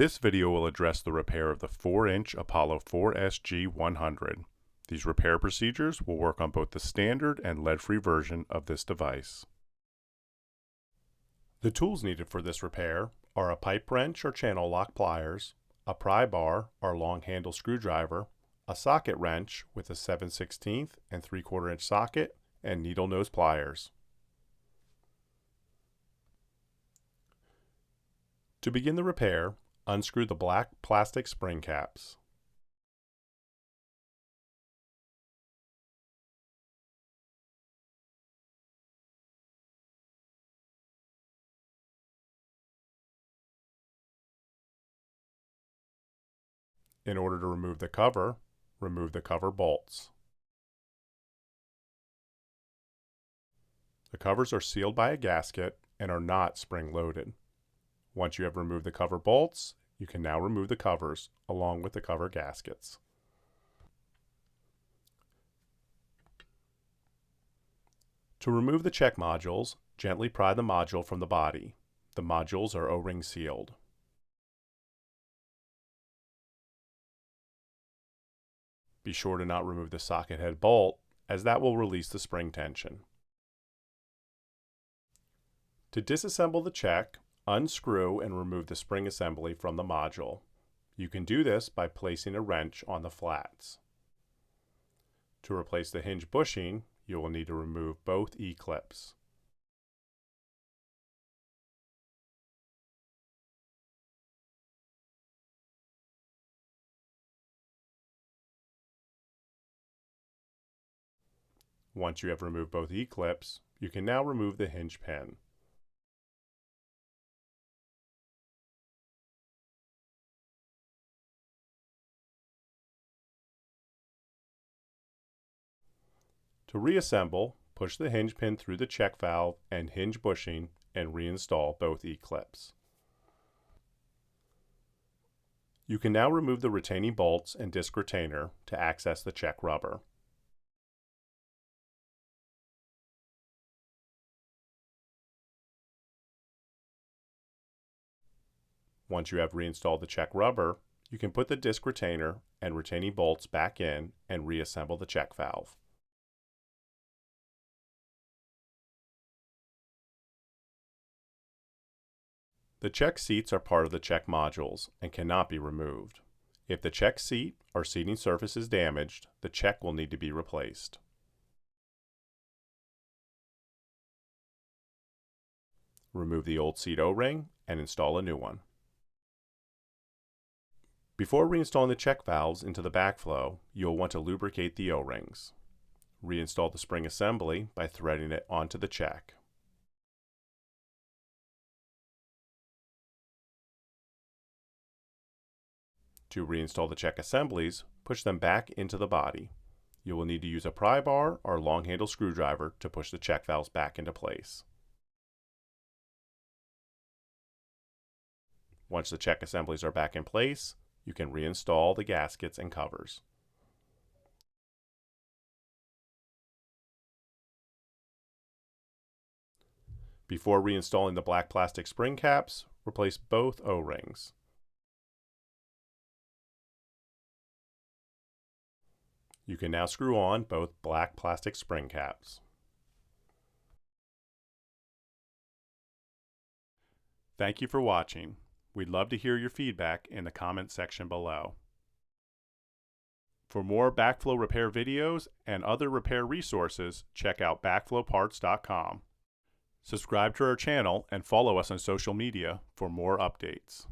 This video will address the repair of the 4-inch Apollo 4SG-100. These repair procedures will work on both the standard and lead-free version of this device. The tools needed for this repair are a pipe wrench or channel lock pliers, a pry bar or long handle screwdriver, a socket wrench with a 7/16 and 3/4 inch socket, and needle nose pliers. To begin the repair, unscrew the black plastic spring caps. In order to remove the cover bolts. The covers are sealed by a gasket and are not spring-loaded. Once you have removed the cover bolts, you can now remove the covers along with the cover gaskets. To remove the check modules, gently pry the module from the body. The modules are O-ring sealed. Be sure to not remove the socket head bolt, as that will release the spring tension. To disassemble the check, unscrew and remove the spring assembly from the module. You can do this by placing a wrench on the flats. To replace the hinge bushing, you will need to remove both E-clips. Once you have removed both E-clips, you can now remove the hinge pin. To reassemble, push the hinge pin through the check valve and hinge bushing and reinstall both E-clips. You can now remove the retaining bolts and disc retainer to access the check rubber. Once you have reinstalled the check rubber, you can put the disc retainer and retaining bolts back in and reassemble the check valve. The check seats are part of the check modules and cannot be removed. If the check seat or seating surface is damaged, the check will need to be replaced. Remove the old seat O-ring and install a new one. Before reinstalling the check valves into the backflow, you will want to lubricate the O-rings. Reinstall the spring assembly by threading it onto the check. To reinstall the check assemblies, push them back into the body. You will need to use a pry bar or long handle screwdriver to push the check valves back into place. Once the check assemblies are back in place, you can reinstall the gaskets and covers. Before reinstalling the black plastic spring caps, replace both O-rings. You can now screw on both black plastic spring caps. Thank you for watching. We'd love to hear your feedback in the comment section below. For more backflow repair videos and other repair resources, check out backflowparts.com. Subscribe to our channel and follow us on social media for more updates.